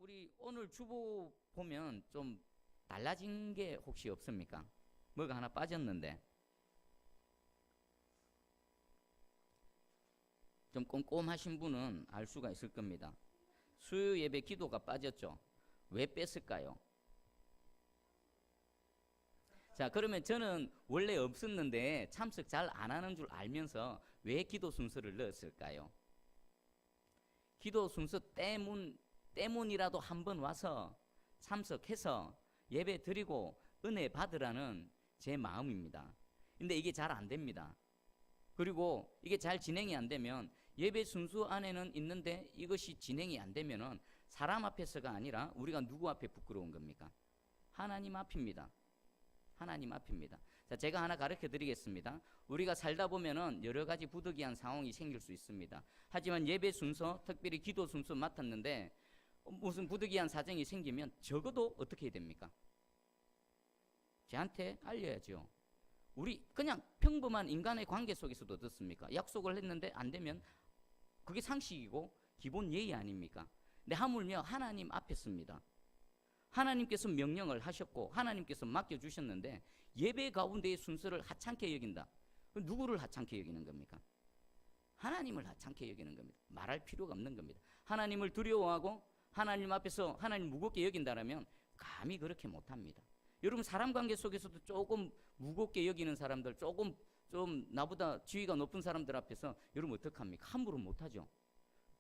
우리 오늘 주보 보면 좀 달라진 게 혹시 없습니까? 뭐가 하나 빠졌는데 좀 꼼꼼하신 분은 알 수가 있을 겁니다. 수요 예배 기도가 빠졌죠. 왜 뺐을까요? 자, 그러면 저는 원래 없었는데 참석 잘 안 하는 줄 알면서 왜 기도 순서를 넣었을까요? 기도 순서 때문이라도 한번 와서 참석해서 예배 드리고 은혜 받으라는 제 마음입니다. 근데 이게 잘 안 됩니다. 그리고 이게 잘 진행이 안 되면 예배 순수 안에는 있는데 이것이 진행이 안 되면은 사람 앞에서가 아니라 우리가 누구 앞에 부끄러운 겁니까? 하나님 앞입니다. 하나님 앞입니다. 자, 제가 하나 가르쳐 드리겠습니다. 우리가 살다 보면은 여러 가지 부득이한 상황이 생길 수 있습니다. 하지만 예배 순서, 특별히 기도 순서 맡았는데 무슨 부득이한 사정이 생기면 적어도 어떻게 해야 됩니까? 저한테 알려야죠. 우리 그냥 평범한 인간의 관계 속에서도 어떻습니까? 약속을 했는데 안 되면 그게 상식이고 기본 예의 아닙니까? 근데 하물며 하나님 앞에 씁니다. 하나님께서 명령을 하셨고 하나님께서 맡겨주셨는데 예배 가운데의 순서를 하찮게 여긴다. 누구를 하찮게 여기는 겁니까? 하나님을 하찮게 여기는 겁니다. 말할 필요가 없는 겁니다. 하나님을 두려워하고 하나님 앞에서 하나님 무겁게 여긴다라면 감히 그렇게 못합니다. 여러분 사람 관계 속에서도 조금 무겁게 여기는 사람들, 조금 좀 나보다 지위가 높은 사람들 앞에서 여러분 어떡합니까? 함부로 못하죠.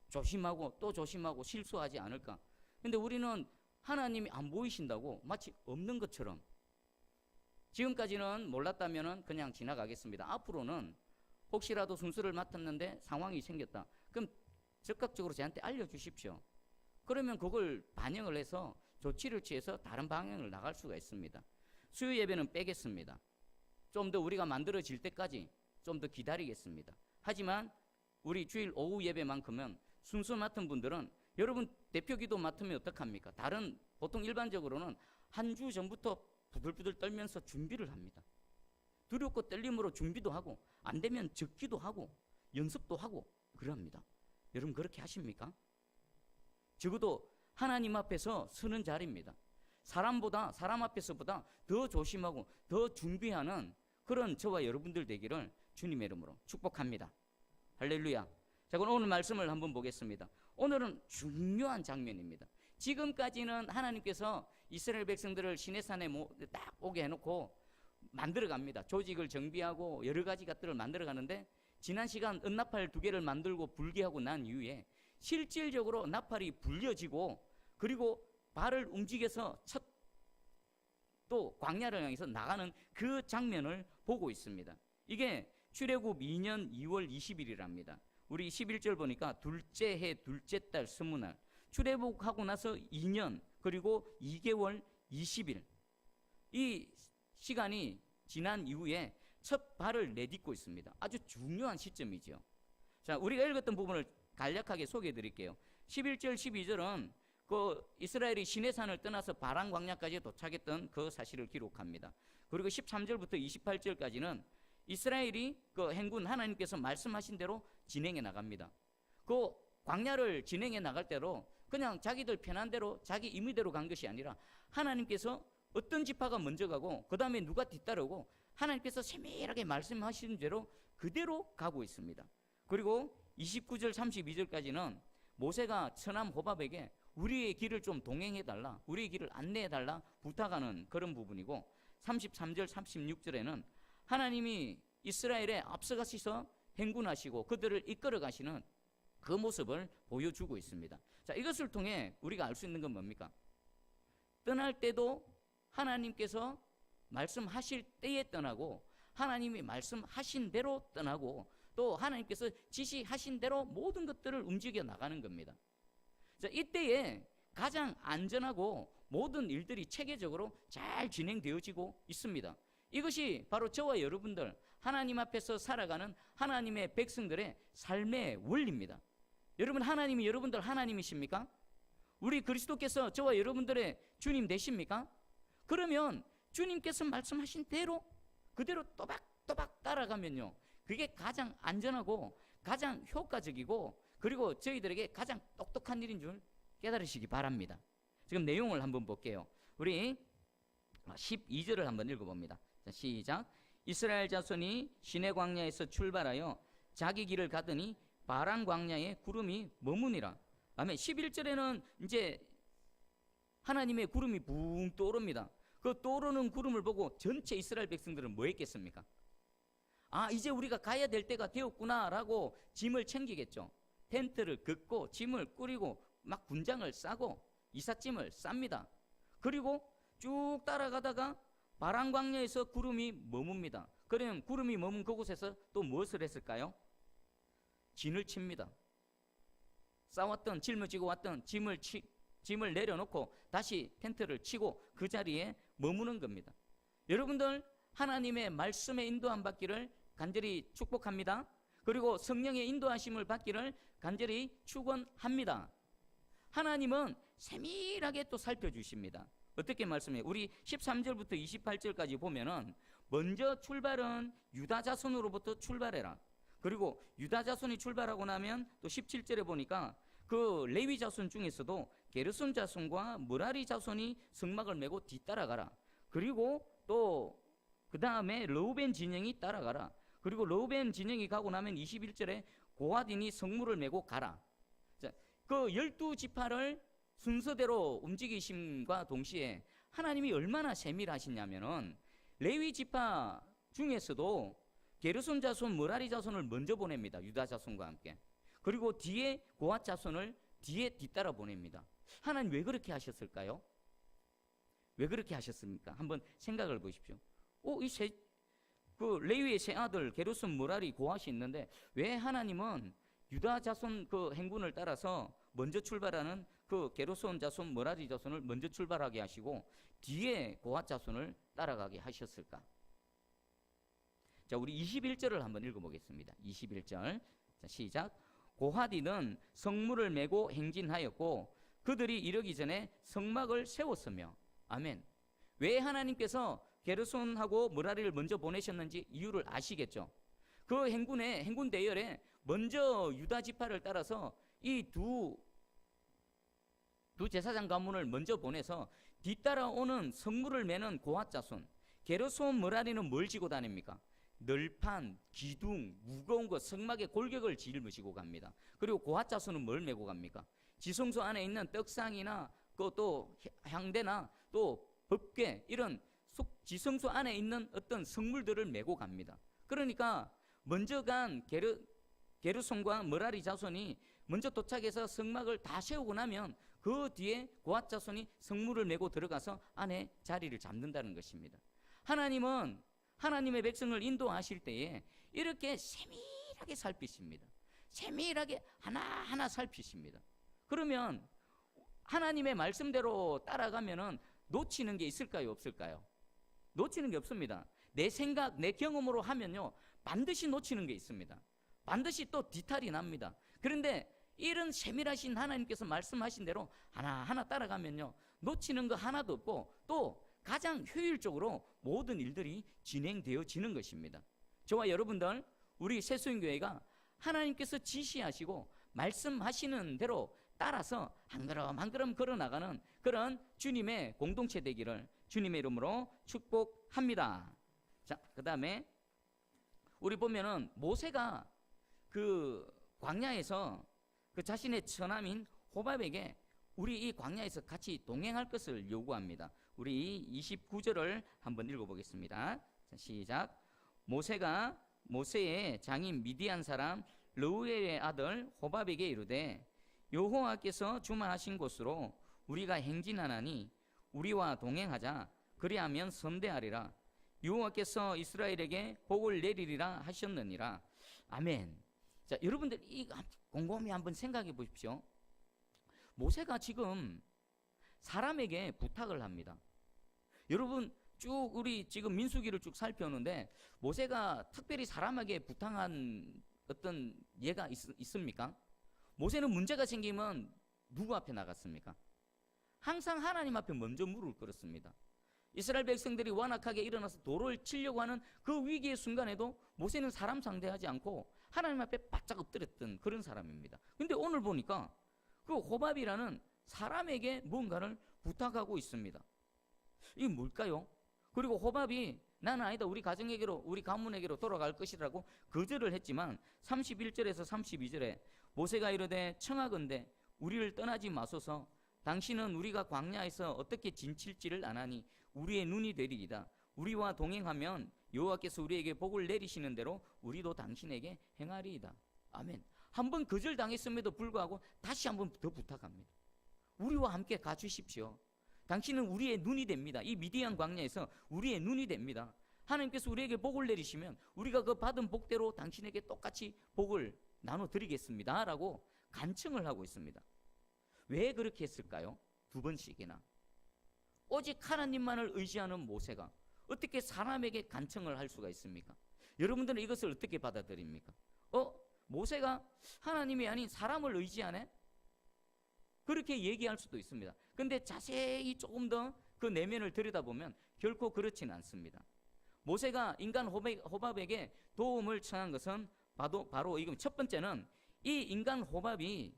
조심하고 또 조심하고 실수하지 않을까. 근데 우리는 하나님이 안 보이신다고 마치 없는 것처럼, 지금까지는 몰랐다면 그냥 지나가겠습니다. 앞으로는 혹시라도 순서를 맡았는데 상황이 생겼다. 그럼 적극적으로 저한테 알려주십시오. 그러면 그걸 반영을 해서 조치를 취해서 다른 방향을 나갈 수가 있습니다. 수요 예배는 빼겠습니다. 좀 더 우리가 만들어질 때까지 좀 더 기다리겠습니다. 하지만 우리 주일 오후 예배만큼은 순서 맡은 분들은 여러분 대표 기도 맡으면 어떡합니까? 다른 보통 일반적으로는 한 주 전부터 부들부들 떨면서 준비를 합니다. 두렵고 떨림으로 준비도 하고 안 되면 적기도 하고 연습도 하고 그럽니다. 여러분 그렇게 하십니까? 적어도 하나님 앞에서 서는 자리입니다. 사람 앞에서보다 더 조심하고 더 준비하는 그런 저와 여러분들 되기를 주님의 이름으로 축복합니다. 할렐루야. 자, 그럼 오늘 말씀을 한번 보겠습니다. 오늘은 중요한 장면입니다. 지금까지는 하나님께서 이스라엘 백성들을 시내산에 딱 오게 해놓고 만들어갑니다. 조직을 정비하고 여러 가지 것들을 만들어가는데 지난 시간 은나팔 2개를 만들고 불게 하고 난 이후에 실질적으로 나팔이 불려지고 그리고 발을 움직여서 또 광야를 향해서 나가는 그 장면을 보고 있습니다. 이게 출애굽 2년 2월 20일이랍니다. 우리 11절 보니까 둘째 해 둘째 달 스무날, 출애굽하고 나서 2년 그리고 2개월 20일, 이 시간이 지난 이후에 첫 발을 내딛고 있습니다. 아주 중요한 시점이죠. 자, 우리가 읽었던 부분을 간략하게 소개해 드릴게요. 11절 12절은 그 이스라엘이 시내산을 떠나서 바란 광야까지 도착했던 그 사실을 기록합니다. 그리고 13절부터 28절까지는 이스라엘이 그 행군 하나님께서 말씀하신 대로 진행해 나갑니다. 그 광야를 진행해 나갈 대로 그냥 자기들 편한 대로 자기 임의대로 간 것이 아니라 하나님께서 어떤 지파가 먼저 가고 그 다음에 누가 뒤따르고 하나님께서 세밀하게 말씀하신 대로 그대로 가고 있습니다. 그리고 29절 32절까지는 모세가 처남 호밥에게 우리의 길을 좀 동행해달라, 우리의 길을 안내해달라 부탁하는 그런 부분이고, 33절 36절에는 하나님이 이스라엘에 앞서가시서 행군하시고 그들을 이끌어 가시는 그 모습을 보여주고 있습니다. 자, 이것을 통해 우리가 알 수 있는 건 뭡니까? 떠날 때도 하나님께서 말씀하실 때에 떠나고 하나님이 말씀하신 대로 떠나고 또 하나님께서 지시하신 대로 모든 것들을 움직여 나가는 겁니다. 자, 이때에 가장 안전하고 모든 일들이 체계적으로 잘 진행되어지고 있습니다. 이것이 바로 저와 여러분들 하나님 앞에서 살아가는 하나님의 백성들의 삶의 원리입니다. 여러분, 하나님이 여러분들 하나님이십니까? 우리 그리스도께서 저와 여러분들의 주님 되십니까? 그러면 주님께서 말씀하신 대로 그대로 또박또박 따라가면요, 그게 가장 안전하고 가장 효과적이고 그리고 저희들에게 가장 똑똑한 일인 줄 깨달으시기 바랍니다. 지금 내용을 한번 볼게요. 우리 12절을 한번 읽어봅니다. 자, 시작. 이스라엘 자손이 시내 광야에서 출발하여 자기 길을 가더니 바란 광야에 구름이 머무니라. 아멘. 11절에는 이제 하나님의 구름이 붕 떠오릅니다. 그 떠오르는 구름을 보고 전체 이스라엘 백성들은 뭐 했겠습니까? 아, 이제 우리가 가야 될 때가 되었구나라고 짐을 챙기겠죠. 텐트를 긋고 짐을 꾸리고 막 군장을 싸고 이삿짐을 쌉니다. 그리고 쭉 따라가다가 바란 광야에서 구름이 머뭅니다. 그러면 구름이 머문 그곳에서 또 무엇을 했을까요? 진을 칩니다. 싸웠던 짊어지고 왔던 짐을 내려놓고 다시 텐트를 치고 그 자리에 머무는 겁니다. 여러분들, 하나님의 말씀에 인도함 받기를 간절히 축복합니다. 그리고 성령의 인도하심을 받기를 간절히 축원합니다. 하나님은 세밀하게 또 살펴주십니다. 어떻게 말씀해요? 우리 13절부터 28절까지 보면은 먼저 출발은 유다 자손으로부터 출발해라. 그리고 유다 자손이 출발하고 나면 또 17절에 보니까 그 레위 자손 중에서도 게르손 자손과 므라리 자손이 성막을 메고 뒤따라가라. 그리고 또 그 다음에 르우벤 진영이 따라가라. 그리고 르우벤 진영이 가고 나면 21절에 고하딘이 성물을 메고 가라. 자, 그 12지파를 순서대로 움직이심과 동시에 하나님이 얼마나 세밀하시냐면은 레위 지파 중에서도 게르손 자손, 므라리 자손을 먼저 보냅니다. 유다 자손과 함께. 그리고 뒤에 고핫 자손을 뒤에 뒤따라 보냅니다. 하나님 왜 그렇게 하셨을까요? 왜 그렇게 하셨습니까? 한번 생각을 보십시오. 그 레위의 세 아들 게르손, 므라리, 고핫이 있는데 왜 하나님은 유다 자손 그 행군을 따라서 먼저 출발하는 그 게르손 자손, 므라리 자손을 먼저 출발하게 하시고 뒤에 고핫 자손을 따라가게 하셨을까? 자, 우리 21절을 한번 읽어보겠습니다. 21절. 자, 시작. 고하디는 성물을 메고 행진하였고 그들이 이르기 전에 성막을 세웠으며. 아멘. 왜 하나님께서 게르손하고 므라리를 먼저 보내셨는지 이유를 아시겠죠? 그 행군 대열에 먼저 유다 지파를 따라서 이 두 제사장 가문을 먼저 보내서 뒤따라오는 성물을 메는 고핫 자손 게르손, 므라리는 뭘 지고 다닙니까? 널판, 기둥, 무거운 것, 성막에 골격을 짊으시고 갑니다. 그리고 고핫 자손은 뭘 메고 갑니까? 지성소 안에 있는 떡상이나 또 향대나 또 법궤 이런 지성소 안에 있는 어떤 성물들을 메고 갑니다. 그러니까 먼저 간 게르손과 므라리 자손이 먼저 도착해서 성막을 다 세우고 나면 그 뒤에 고핫 자손이 성물을 메고 들어가서 안에 자리를 잡는다는 것입니다. 하나님은 하나님의 백성을 인도하실 때에 이렇게 세밀하게 살피십니다. 세밀하게 하나하나 살피십니다. 그러면 하나님의 말씀대로 따라가면은 놓치는 게 있을까요? 없을까요? 놓치는 게 없습니다. 내 생각, 내 경험으로 하면요 반드시 놓치는 게 있습니다. 반드시 또 뒤탈이 납니다. 그런데 이런 세밀하신 하나님께서 말씀하신 대로 하나하나 따라가면요 놓치는 거 하나도 없고 또 가장 효율적으로 모든 일들이 진행되어지는 것입니다. 저와 여러분들, 우리 새소인교회가 하나님께서 지시하시고 말씀하시는 대로 따라서 한 걸음 한 걸음 걸어나가는 그런 주님의 공동체 되기를 주님의 이름으로 축복합니다. 자, 그 다음에 우리 보면은 모세가 그 광야에서 그 자신의 처남인 호밥에게 우리 이 광야에서 같이 동행할 것을 요구합니다. 우리 29절을 한번 읽어보겠습니다. 자, 시작. 모세가 모세의 장인 미디안 사람 르우엘의 아들 호밥에게 이르되 여호와께서 주만하신 곳으로 우리가 행진하나니 우리와 동행하자. 그리하면 선대하리라. 여호와께서 이스라엘에게 복을 내리리라 하셨느니라. 아멘. 자, 여러분들 이 곰곰이 한번 생각해 보십시오. 모세가 지금 사람에게 부탁을 합니다. 여러분 쭉 우리 지금 민수기를 쭉 살펴오는데 모세가 특별히 사람에게 부탁한 어떤 예가 있습니까? 모세는 문제가 생기면 누구 앞에 나갔습니까? 항상 하나님 앞에 먼저 무릎을 꿇었습니다. 이스라엘 백성들이 완악하게 일어나서 돌을 치려고 하는 그 위기의 순간에도 모세는 사람 상대하지 않고 하나님 앞에 바짝 엎드렸던 그런 사람입니다. 근데 오늘 보니까 그 호밥이라는 사람에게 뭔가를 부탁하고 있습니다. 이게 뭘까요? 그리고 호밥이 나는 아니다, 우리 가정에게로, 우리 가문에게로 돌아갈 것이라고 거절을 했지만 31절에서 32절에 모세가 이르되 청하건대 우리를 떠나지 마소서. 당신은 우리가 광야에서 어떻게 진칠지를 아나니 우리의 눈이 되리이다. 우리와 동행하면 여호와께서 우리에게 복을 내리시는 대로 우리도 당신에게 행하리이다. 아멘. 한번 거절당했음에도 불구하고 다시 한번 더 부탁합니다. 우리와 함께 가주십시오. 당신은 우리의 눈이 됩니다. 이 미디안 광야에서 우리의 눈이 됩니다. 하나님께서 우리에게 복을 내리시면 우리가 그 받은 복대로 당신에게 똑같이 복을 나눠드리겠습니다 라고 간청을 하고 있습니다. 왜 그렇게 했을까요? 두 번씩이나. 오직 하나님만을 의지하는 모세가 어떻게 사람에게 간청을 할 수가 있습니까? 여러분들은 이것을 어떻게 받아들입니까? 모세가 하나님이 아닌 사람을 의지하네? 그렇게 얘기할 수도 있습니다. 근데 자세히 조금 더 그 내면을 들여다보면 결코 그렇지는 않습니다. 모세가 인간 호밥에게 도움을 청한 것은 바로 이건 첫 번째는 이 인간 호밥이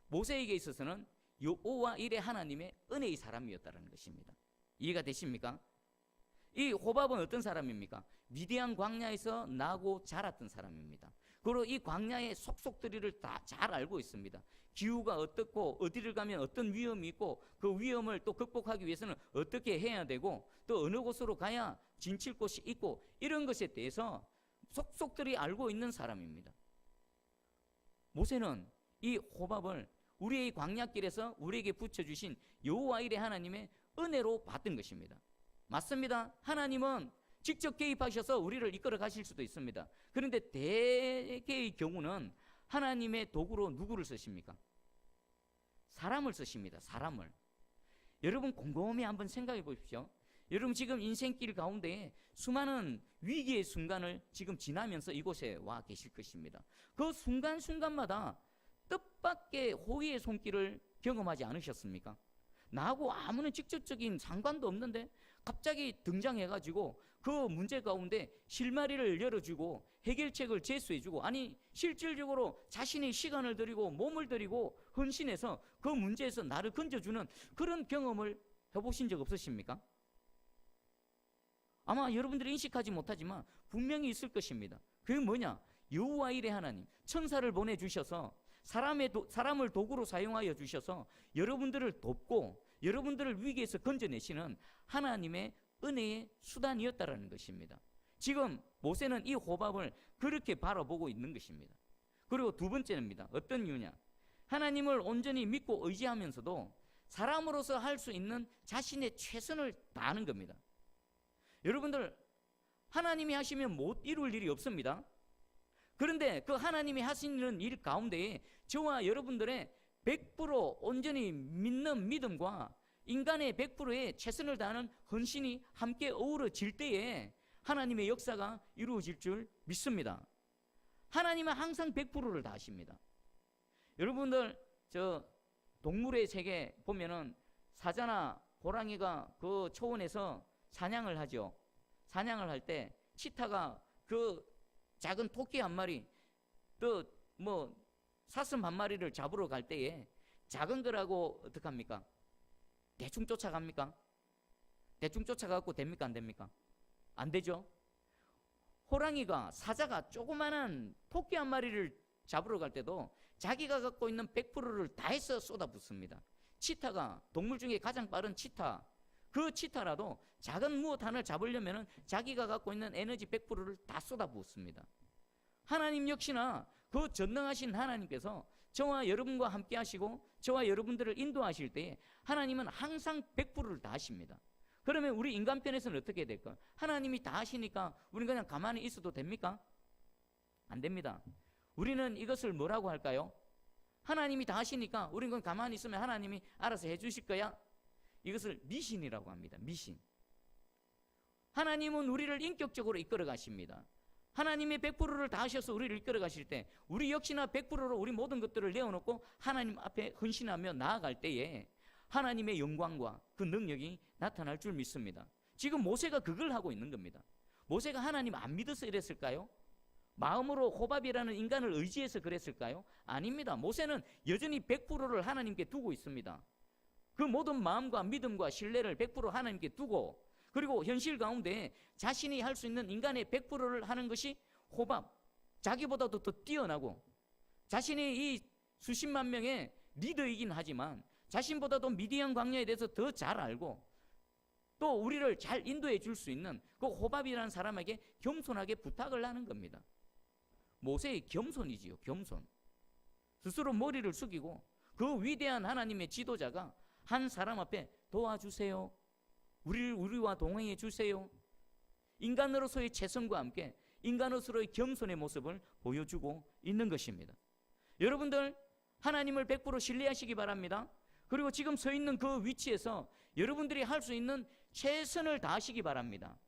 모세에게 있어서는 여호와 이레 하나님의 은혜의 사람이었다는 것입니다. 이해가 되십니까? 이 호밥은 어떤 사람입니까? 미디안 광야에서 나고 자랐던 사람입니다. 그리고 이 광야의 속속들이를 다 잘 알고 있습니다. 기후가 어떻고 어디를 가면 어떤 위험이 있고 그 위험을 또 극복하기 위해서는 어떻게 해야 되고 또 어느 곳으로 가야 진칠 곳이 있고 이런 것에 대해서 속속들이 알고 있는 사람입니다. 모세는 이 호밥을 우리의 광야길에서 우리에게 붙여주신 여호와 이레 하나님의 은혜로 받은 것입니다. 맞습니다. 하나님은 직접 개입하셔서 우리를 이끌어 가실 수도 있습니다. 그런데 대개의 경우는 하나님의 도구로 누구를 쓰십니까? 사람을 쓰십니다. 사람을. 여러분 곰곰이 한번 생각해 보십시오. 여러분 지금 인생길 가운데 수많은 위기의 순간을 지금 지나면서 이곳에 와 계실 것입니다. 그 순간순간마다 뜻밖의 호의의 손길을 경험하지 않으셨습니까? 나하고 아무런 직접적인 상관도 없는데 갑자기 등장해가지고 그 문제 가운데 실마리를 열어주고 해결책을 제수해주고, 아니 실질적으로 자신의 시간을 들이고 몸을 들이고 헌신해서 그 문제에서 나를 건져주는 그런 경험을 해보신 적 없으십니까? 아마 여러분들이 인식하지 못하지만 분명히 있을 것입니다. 그게 뭐냐? 여호와 이레 하나님, 천사를 보내주셔서 사람을 도구로 사용하여 주셔서 여러분들을 돕고 여러분들을 위기에서 건져내시는 하나님의 은혜의 수단이었다라는 것입니다. 지금 모세는 이 호밥을 그렇게 바라보고 있는 것입니다. 그리고 두 번째입니다. 어떤 이유냐? 하나님을 온전히 믿고 의지하면서도 사람으로서 할 수 있는 자신의 최선을 다하는 겁니다. 여러분들 하나님이 하시면 못 이룰 일이 없습니다. 그런데 그 하나님이 하시는 일 가운데에 저와 여러분들의 100% 온전히 믿는 믿음과 인간의 100%의 최선을 다하는 헌신이 함께 어우러질 때에 하나님의 역사가 이루어질 줄 믿습니다. 하나님은 항상 100%를 다하십니다. 여러분들 저 동물의 세계 보면은 사자나 호랑이가 그 초원에서 사냥을 하죠. 사냥을 할 때 치타가 그 작은 토끼 한 마리 또 뭐 사슴 한 마리를 잡으러 갈 때에 작은 거라고 어떡합니까? 대충 쫓아갑니까? 대충 쫓아가고 됩니까? 안 됩니까? 안 되죠. 호랑이가 사자가 조그마한 토끼 한 마리를 잡으러 갈 때도 자기가 갖고 있는 100%를 다해서 쏟아붓습니다. 치타가 동물 중에 가장 빠른 치타, 그 치타라도 작은 무엇 하나를 잡으려면 자기가 갖고 있는 에너지 100%를 다 쏟아붓습니다. 하나님 역시나 그 전능하신 하나님께서 저와 여러분과 함께 하시고 저와 여러분들을 인도하실 때에 하나님은 항상 100%를 다 하십니다. 그러면 우리 인간편에서는 어떻게 될까? 하나님이 다 하시니까 우리는 그냥 가만히 있어도 됩니까? 안 됩니다. 우리는 이것을 뭐라고 할까요? 하나님이 다 하시니까 우리는 그냥 가만히 있으면 하나님이 알아서 해주실 거야? 이것을 미신이라고 합니다. 미신. 하나님은 우리를 인격적으로 이끌어 가십니다. 하나님의 100%를 다 하셔서 우리를 이끌어 가실 때 우리 역시나 100%로 우리 모든 것들을 내어놓고 하나님 앞에 헌신하며 나아갈 때에 하나님의 영광과 그 능력이 나타날 줄 믿습니다. 지금 모세가 그걸 하고 있는 겁니다. 모세가 하나님 안 믿어서 이랬을까요? 마음으로 호밥이라는 인간을 의지해서 그랬을까요? 아닙니다. 모세는 여전히 100%를 하나님께 두고 있습니다. 그 모든 마음과 믿음과 신뢰를 100% 하나님께 두고, 그리고 현실 가운데 자신이 할 수 있는 인간의 100%를 하는 것이 호밥, 자기보다도 더 뛰어나고, 자신이 이 수십만 명의 리더이긴 하지만 자신보다도 미디안 광야에 대해서 더 잘 알고 또 우리를 잘 인도해 줄 수 있는 그 호밥이라는 사람에게 겸손하게 부탁을 하는 겁니다. 모세의 겸손이지요. 겸손. 스스로 머리를 숙이고 그 위대한 하나님의 지도자가 한 사람 앞에 도와주세요, 우리와 동행해 주세요, 인간으로서의 최선과 함께 인간으로서의 겸손의 모습을 보여주고 있는 것입니다. 여러분들 하나님을 100% 신뢰하시기 바랍니다. 그리고 지금 서 있는 그 위치에서 여러분들이 할 수 있는 최선을 다하시기 바랍니다.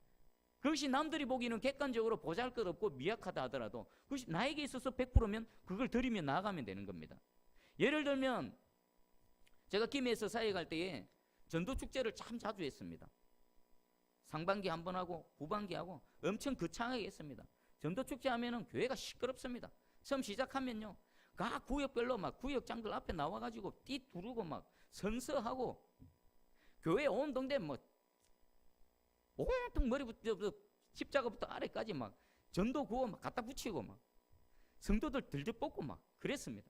그것이 남들이 보기에는 객관적으로 보잘것없고 미약하다 하더라도 그것이 나에게 있어서 100%면 그걸 드리며 나아가면 되는 겁니다. 예를 들면 제가 김해에서 사회 갈 때에 전도축제를 참 자주 했습니다. 상반기 한 번 하고 후반기 하고 엄청 거창하게 했습니다. 전도축제 하면은 교회가 시끄럽습니다. 처음 시작하면요, 각 구역별로 막 구역장들 앞에 나와가지고 띠 두르고 막 선서하고 교회 온 동네 뭐 온통 머리부터 십자가부터 아래까지 막 전도 구호 막 갖다 붙이고 막 성도들 들들 뽑고 막 그랬습니다.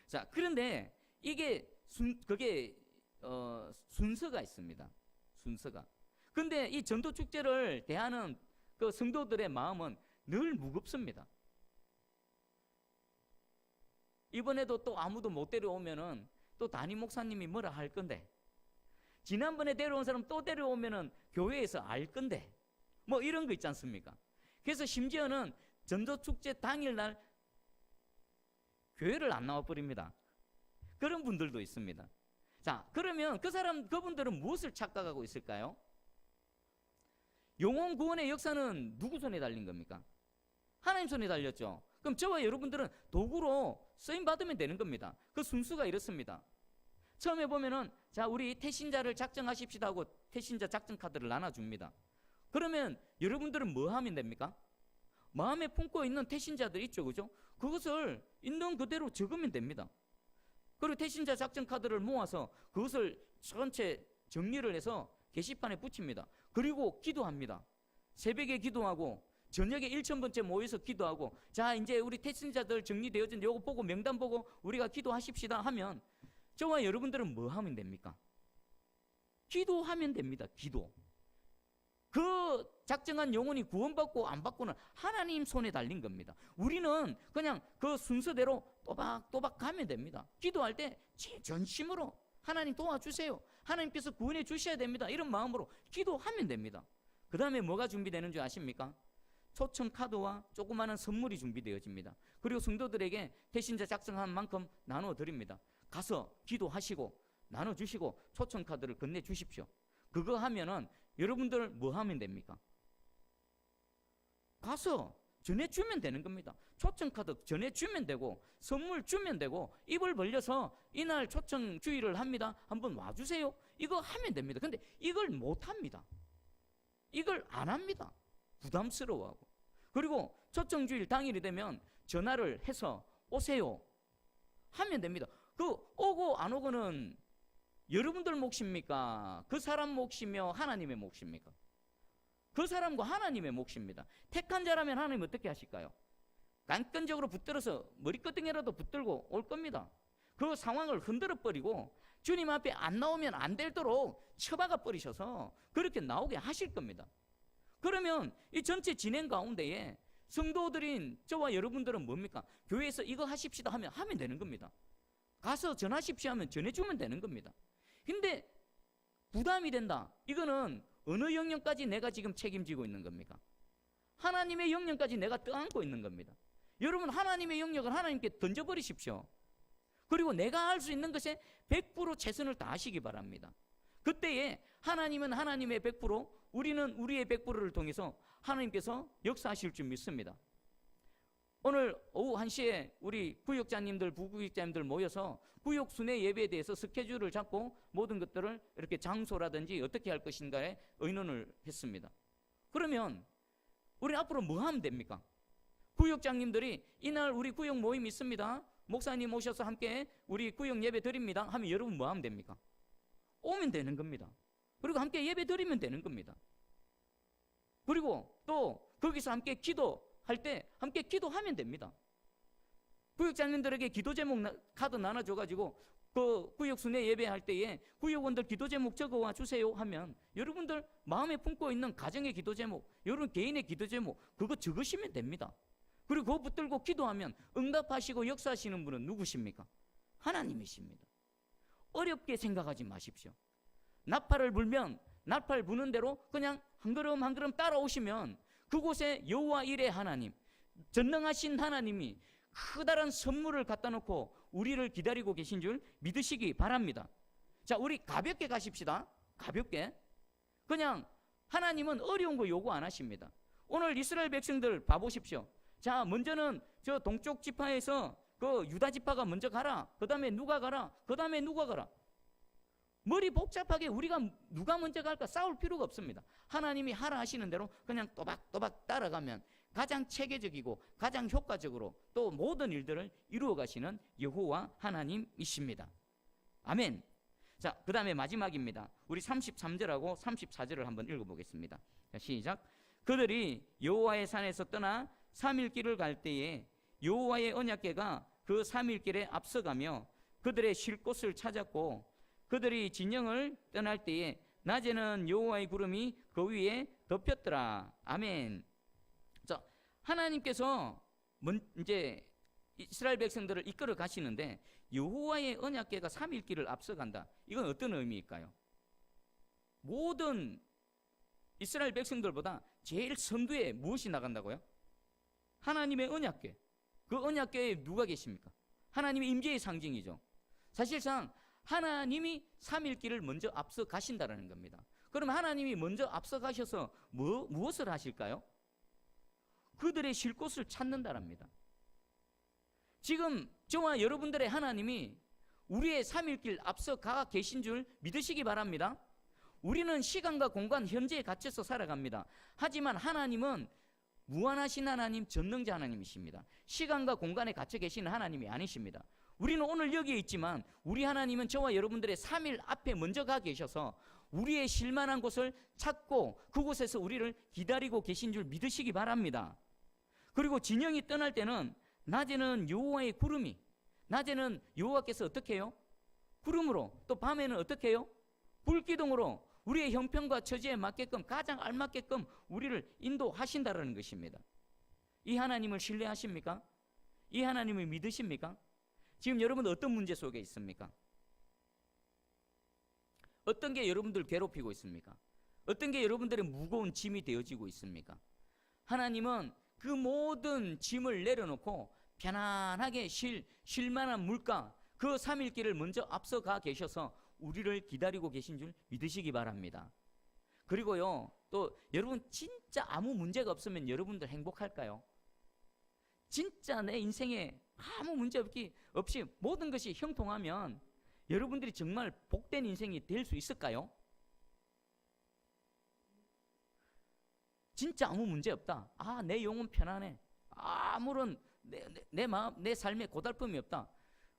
자, 그런데 이게 그게 순서가 있습니다. 순서가. 근데 이 전도 축제를 대하는 그 성도들의 마음은 늘 무겁습니다. 이번에도 또 아무도 못 데려오면은 또 담임 목사님이 뭐라 할 건데, 지난번에 데려온 사람 또 데려오면은 교회에서 알 건데, 뭐 이런 거 있지 않습니까? 그래서 심지어는 전도축제 당일날 교회를 안 나와 버립니다. 그런 분들도 있습니다. 자, 그러면 그분들은 무엇을 착각하고 있을까요? 영혼 구원의 역사는 누구 손에 달린 겁니까? 하나님 손에 달렸죠. 그럼 저와 여러분들은 도구로 쓰임 받으면 되는 겁니다. 그 순수가 이렇습니다. 처음에 보면은 자, 우리 태신자를 작정하십시다 하고 태신자 작정 카드를 나눠줍니다. 그러면 여러분들은 뭐 하면 됩니까? 마음에 품고 있는 태신자들 있죠, 그죠? 그것을 있는 그대로 적으면 됩니다. 그리고 태신자 작정 카드를 모아서 그것을 전체 정리를 해서 게시판에 붙입니다. 그리고 기도합니다. 새벽에 기도하고 저녁에 1000번째 모여서 기도하고, 자, 이제 우리 태신자들 정리되어진데 요거 보고 명단 보고 우리가 기도하십시다 하면 저와 여러분들은 뭐 하면 됩니까? 기도하면 됩니다. 기도. 그 작정한 영혼이 구원받고 안 받고는 하나님 손에 달린 겁니다. 우리는 그냥 그 순서대로 또박또박 가면 됩니다. 기도할 때 전심으로 하나님 도와주세요, 하나님께서 구원해 주셔야 됩니다, 이런 마음으로 기도하면 됩니다. 그 다음에 뭐가 준비되는 줄 아십니까? 초청 카드와 조그마한 선물이 준비되어집니다. 그리고 성도들에게 태신자 작성한 만큼 나눠드립니다. 가서 기도하시고 나눠주시고 초청 카드를 건네주십시오. 그거 하면은 여러분들 뭐 하면 됩니까? 가서 전해주면 되는 겁니다. 초청 카드 전해주면 되고 선물 주면 되고, 입을 벌려서 이날 초청 주의를 합니다, 한번 와주세요, 이거 하면 됩니다. 근데 이걸 못합니다. 이걸 안 합니다. 부담스러워하고. 그리고 초청 주일 당일이 되면 전화를 해서 오세요 하면 됩니다. 그 오고 안 오고는 여러분들 몫입니까? 그 사람 몫이며 하나님의 몫입니까? 그 사람과 하나님의 몫입니다. 택한 자라면 하나님 어떻게 하실까요? 깐건적으로 붙들어서 머리끄덩이라도 붙들고 올 겁니다. 그 상황을 흔들어 버리고 주님 앞에 안 나오면 안 되도록 처박아 버리셔서 그렇게 나오게 하실 겁니다. 그러면 이 전체 진행 가운데에 성도들인 저와 여러분들은 뭡니까? 교회에서 이거 하십시다 하면 되는 겁니다. 가서 전하십시오 하면 전해주면 되는 겁니다. 근데 부담이 된다, 이거는 어느 영역까지 내가 지금 책임지고 있는 겁니까? 하나님의 영역까지 내가 떠안고 있는 겁니다. 여러분, 하나님의 영역을 하나님께 던져버리십시오. 그리고 내가 할 수 있는 것에 100% 최선을 다하시기 바랍니다. 그때에 하나님은 하나님의 100%, 우리는 우리의 100%를 통해서 하나님께서 역사하실 줄 믿습니다. 오늘 오후 1시에 우리 구역장님들, 부구역장님들 모여서 구역 순회 예배에 대해서 스케줄을 잡고 모든 것들을 이렇게 장소라든지 어떻게 할 것인가에 의논을 했습니다. 그러면 우리 앞으로 뭐 하면 됩니까? 구역장님들이 이날 우리 구역 모임 있습니다, 목사님 오셔서 함께 우리 구역 예배 드립니다 하면 여러분 뭐 하면 됩니까? 오면 되는 겁니다. 그리고 함께 예배 드리면 되는 겁니다. 그리고 또 거기서 함께 기도할 때 함께 기도하면 됩니다. 구역장님들에게 기도 제목 카드 나눠줘가지고 그 구역 순회 예배할 때에 구역원들 기도 제목 적어와 주세요 하면 여러분들 마음에 품고 있는 가정의 기도 제목, 여러분 개인의 기도 제목 그거 적으시면 됩니다. 그리고 그거 붙들고 기도하면 응답하시고 역사하시는 분은 누구십니까? 하나님이십니다. 어렵게 생각하지 마십시오. 나팔을 불면 나팔 부는 대로 그냥 한 걸음 한 걸음 따라오시면 그곳에 여호와 일의 하나님, 전능하신 하나님이 커다란 선물을 갖다 놓고 우리를 기다리고 계신 줄 믿으시기 바랍니다. 자, 우리 가볍게 가십시다. 가볍게. 그냥 하나님은 어려운 거 요구 안 하십니다. 오늘 이스라엘 백성들 봐보십시오. 자, 먼저는 저 동쪽 지파에서 그 유다 지파가 먼저 가라. 그 다음에 누가 가라. 그 다음에 누가 가라. 머리 복잡하게 우리가 누가 먼저 갈까 싸울 필요가 없습니다. 하나님이 하라 하시는 대로 그냥 또박또박 따라가면 가장 체계적이고 가장 효과적으로 또 모든 일들을 이루어 가시는 여호와 하나님이십니다. 아멘. 자, 그 다음에 마지막입니다. 우리 33절하고 34절을 한번 읽어보겠습니다. 자, 시작. 그들이 여호와의 산에서 떠나 3일 길을 갈 때에 여호와의 언약궤가 그 3일 길에 앞서가며 그들의 쉴 곳을 찾았고 그들이 진영을 떠날 때에 낮에는 여호와의 구름이 그 위에 덮였더라. 아멘. 자, 하나님께서 이제 이스라엘 백성들을 이끌어 가시는데 여호와의 언약궤가 3일 길을 앞서간다. 이건 어떤 의미일까요? 모든 이스라엘 백성들보다 제일 선두에 무엇이 나간다고요? 하나님의 언약궤. 그 언약궤에 누가 계십니까? 하나님의 임재의 상징이죠. 사실상 하나님이 3일 길을 먼저 앞서 가신다는 겁니다. 그러면 하나님이 먼저 앞서 가셔서 무엇을 하실까요? 그들의 쉴 곳을 찾는다랍니다. 지금 저와 여러분들의 하나님이 우리의 3일 길 앞서 가 계신 줄 믿으시기 바랍니다. 우리는 시간과 공간 현재에 갇혀서 살아갑니다. 하지만 하나님은 무한하신 하나님, 전능자 하나님이십니다. 시간과 공간에 갇혀 계시는 하나님이 아니십니다. 우리는 오늘 여기에 있지만 우리 하나님은 저와 여러분들의 3일 앞에 먼저 가 계셔서 우리의 실만한 곳을 찾고 그곳에서 우리를 기다리고 계신 줄 믿으시기 바랍니다. 그리고 진영이 떠날 때는 낮에는 여호와의 구름이, 낮에는 여호와께서 어떻게 해요? 구름으로, 또 밤에는 어떻게 해요? 불기둥으로 우리의 형편과 처지에 맞게끔 가장 알맞게끔 우리를 인도하신다는 것입니다. 이 하나님을 신뢰하십니까? 이 하나님을 믿으십니까? 지금 여러분 어떤 문제 속에 있습니까? 어떤 게 여러분들 괴롭히고 있습니까? 어떤 게 여러분들의 무거운 짐이 되어지고 있습니까? 하나님은 그 모든 짐을 내려놓고 편안하게 쉴 만한 물가 그 3일 길을 먼저 앞서가 계셔서 우리를 기다리고 계신 줄 믿으시기 바랍니다. 그리고요, 또 여러분 진짜 아무 문제가 없으면 여러분들 행복할까요? 진짜 내 인생에 아무 문제 없이 모든 것이 형통하면 여러분들이 정말 복된 인생이 될 수 있을까요? 진짜 아무 문제 없다. 아, 내 영혼 편안해. 아무런 내 마음, 내 삶에 고달픔이 없다.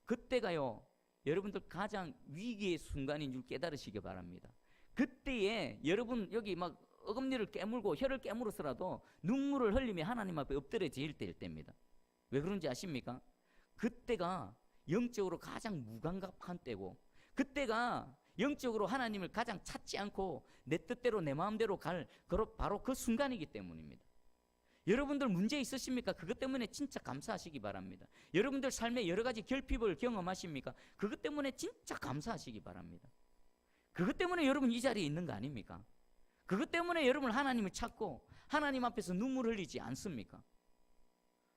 그때가요, 여러분들 가장 위기의 순간인 줄 깨달으시기 바랍니다. 그때에 여러분 여기 막 어금니를 깨물고 혀를 깨물어서라도 눈물을 흘리며 하나님 앞에 엎드려질 때입니다. 왜 그런지 아십니까? 그때가 영적으로 가장 무감각한 때고 그때가 영적으로 하나님을 가장 찾지 않고 내 뜻대로 내 마음대로 갈 바로 그 순간이기 때문입니다. 여러분들 문제 있으십니까? 그것 때문에 진짜 감사하시기 바랍니다. 여러분들 삶에 여러 가지 결핍을 경험하십니까? 그것 때문에 진짜 감사하시기 바랍니다. 그것 때문에 여러분 이 자리에 있는 거 아닙니까? 그것 때문에 여러분 하나님을 찾고 하나님 앞에서 눈물 흘리지 않습니까?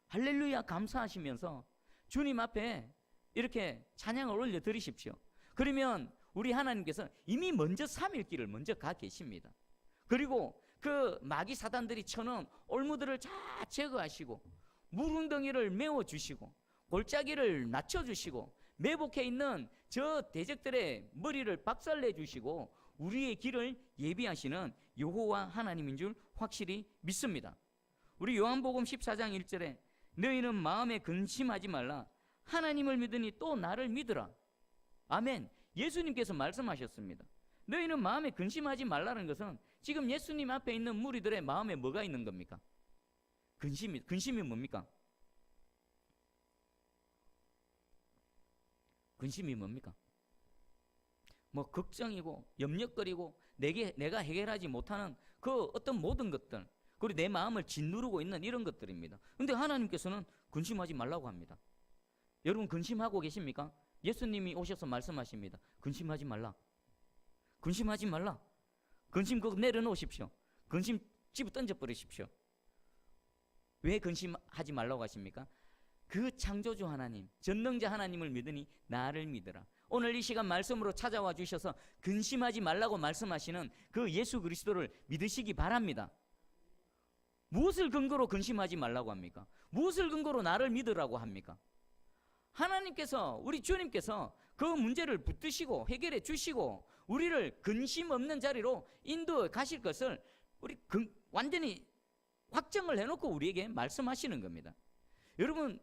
할렐루야 감사하시면서 주님 앞에 이렇게 찬양을 올려드리십시오. 그러면 우리 하나님께서 이미 먼저 3일 길을 먼저 가 계십니다. 그리고 그 마귀 사단들이 쳐놓은 올무들을 다 제거하시고 물웅덩이를 메워주시고 골짜기를 낮춰주시고 매복해 있는 저 대적들의 머리를 박살내주시고 우리의 길을 예비하시는 여호와 하나님인 줄 확실히 믿습니다. 우리 요한복음 14장 1절에 너희는 마음에 근심하지 말라 하나님을 믿으니 또 나를 믿으라. 아멘. 예수님께서 말씀하셨습니다. 너희는 마음에 근심하지 말라는 것은 지금 예수님 앞에 있는 무리들의 마음에 뭐가 있는 겁니까? 근심이 뭡니까? 근심이 뭡니까? 뭐 걱정이고 염려거리고 내가 해결하지 못하는 그 어떤 모든 것들, 그리고 내 마음을 짓누르고 있는 이런 것들입니다. 근데 하나님께서는 근심하지 말라고 합니다. 여러분 근심하고 계십니까? 예수님이 오셔서 말씀하십니다. 근심하지 말라. 근심하지 말라. 근심 그거 내려놓으십시오. 근심 집어 던져버리십시오. 왜 근심하지 말라고 하십니까? 그 창조주 하나님, 전능자 하나님을 믿으니 나를 믿으라. 오늘 이 시간 말씀으로 찾아와 주셔서 근심하지 말라고 말씀하시는 그 예수 그리스도를 믿으시기 바랍니다. 무엇을 근거로 근심하지 말라고 합니까? 무엇을 근거로 나를 믿으라고 합니까? 하나님께서, 우리 주님께서 그 문제를 붙드시고 해결해 주시고 우리를 근심 없는 자리로 인도해 가실 것을 우리 완전히 확정을 해놓고 우리에게 말씀하시는 겁니다. 여러분,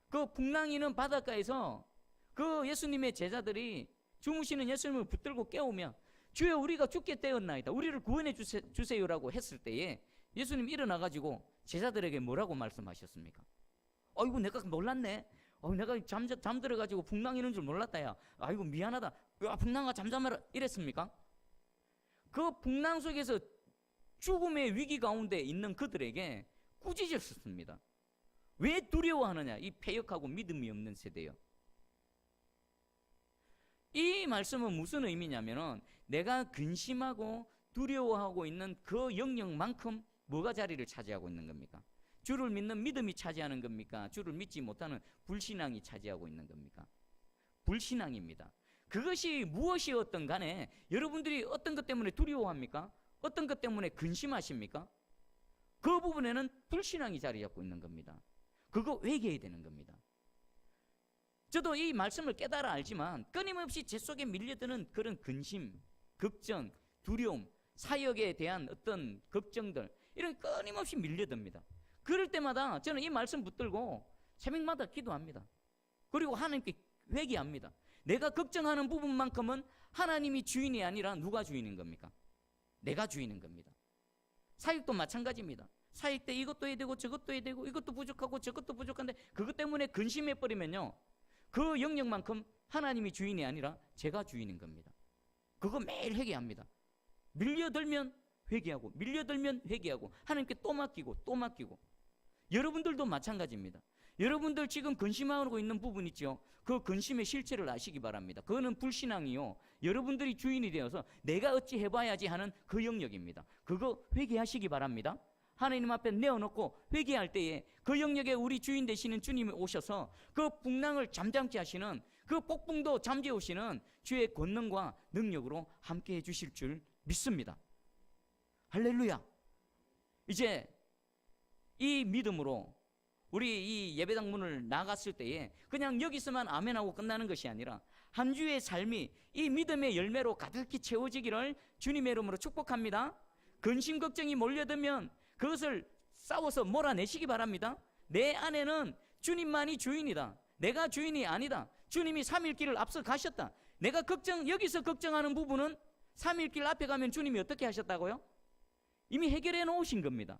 그 풍랑이는 바닷가에서 그 예수님의 제자들이 주무시는 예수님을 붙들고 깨우며 주여 우리가 죽게 되었나이다, 우리를 구원해 주세요라고 했을 때에 예수님 일어나가지고 제자들에게 뭐라고 말씀하셨습니까? 아이고 내가 놀랐네. 내가 잠들어가지고 풍랑이는 줄 몰랐다. 야, 아이고 미안하다. 야, 풍랑아 잠잠해라 이랬습니까? 그 풍랑 속에서 죽음의 위기 가운데 있는 그들에게 꾸짖었습니다. 왜 두려워하느냐? 이 패역하고 믿음이 없는 세대요. 이 말씀은 무슨 의미냐면은 내가 근심하고 두려워하고 있는 그 영역만큼 뭐가 자리를 차지하고 있는 겁니까? 주를 믿는 믿음이 차지하는 겁니까? 주를 믿지 못하는 불신앙이 차지하고 있는 겁니까? 불신앙입니다. 그것이 무엇이었든 간에 여러분들이 어떤 것 때문에 두려워합니까? 어떤 것 때문에 근심하십니까? 그 부분에는 불신앙이 자리 잡고 있는 겁니다. 그거 회개해야 되는 겁니다. 저도 이 말씀을 깨달아 알지만 끊임없이 제 속에 밀려드는 그런 근심, 걱정, 두려움, 사역에 대한 어떤 걱정들, 이런 끊임없이 밀려듭니다. 그럴 때마다 저는 이 말씀 붙들고 새벽마다 기도합니다. 그리고 하나님께 회개합니다. 내가 걱정하는 부분만큼은 하나님이 주인이 아니라 누가 주인인 겁니까? 내가 주인인 겁니다. 사역도 마찬가지입니다. 사역 때 이것도 해야 되고 저것도 해야 되고 이것도 부족하고 저것도 부족한데 그것 때문에 근심해버리면요, 그 영역만큼 하나님이 주인이 아니라 제가 주인인 겁니다. 그거 매일 회개합니다. 밀려들면 회개하고 밀려들면 회개하고 하나님께 또 맡기고 또 맡기고. 여러분들도 마찬가지입니다. 여러분들 지금 근심하고 있는 부분 있죠? 그 근심의 실체를 아시기 바랍니다. 그거는 불신앙이요, 여러분들이 주인이 되어서 내가 어찌 해봐야지 하는 그 영역입니다. 그거 회개하시기 바랍니다. 하나님 앞에 내어놓고 회개할 때에 그 영역에 우리 주인 되시는 주님이 오셔서 그 풍랑을 잠잠케 하시는, 그 폭풍도 잠재우시는 주의 권능과 능력으로 함께 해주실 줄 믿습니다. 할렐루야. 이제 이 믿음으로 우리 이 예배당 문을 나갔을 때에 그냥 여기서만 아멘하고 끝나는 것이 아니라 한 주의 삶이 이 믿음의 열매로 가득히 채워지기를 주님의 이름으로 축복합니다. 근심 걱정이 몰려들면 그것을 싸워서 몰아내시기 바랍니다. 내 안에는 주님만이 주인이다. 내가 주인이 아니다. 주님이 3일길을 앞서 가셨다. 내가 여기서 걱정하는 부분은 3일길 앞에 가면 주님이 어떻게 하셨다고요? 이미 해결해 놓으신 겁니다.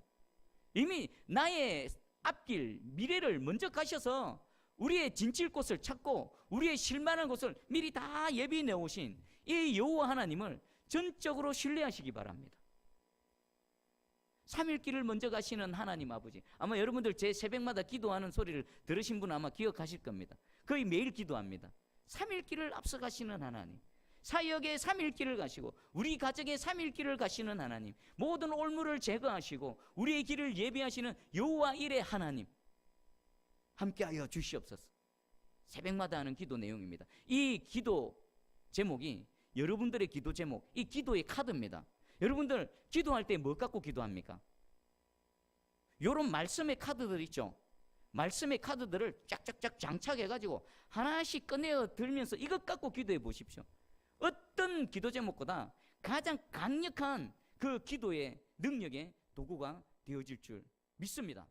이미 나의 앞길, 미래를 먼저 가셔서 우리의 진칠 곳을 찾고 우리의 실만한 곳을 미리 다 예비해 놓으신 이 여호와 하나님을 전적으로 신뢰하시기 바랍니다. 3일길을 먼저 가시는 하나님 아버지, 아마 여러분들 제 새벽마다 기도하는 소리를 들으신 분은 아마 기억하실 겁니다. 거의 매일 기도합니다. 3일길을 앞서 가시는 하나님, 사역의 3일길을 가시고 우리 가정의 3일길을 가시는 하나님, 모든 올무를 제거하시고 우리의 길을 예비하시는 여호와 일의 하나님, 함께하여 주시옵소서. 새벽마다 하는 기도 내용입니다. 이 기도 제목이 여러분들의 기도 제목, 이 기도의 카드입니다. 여러분들 기도할 때 뭐 갖고 기도합니까? 요런 말씀의 카드들 있죠? 말씀의 카드들을 쫙쫙쫙 장착해가지고 하나씩 꺼내어 들면서 이것 갖고 기도해 보십시오. 어떤 기도 제목보다 가장 강력한 그 기도의 능력의 도구가 되어질 줄 믿습니다.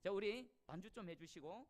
자, 우리 반주 좀 해주시고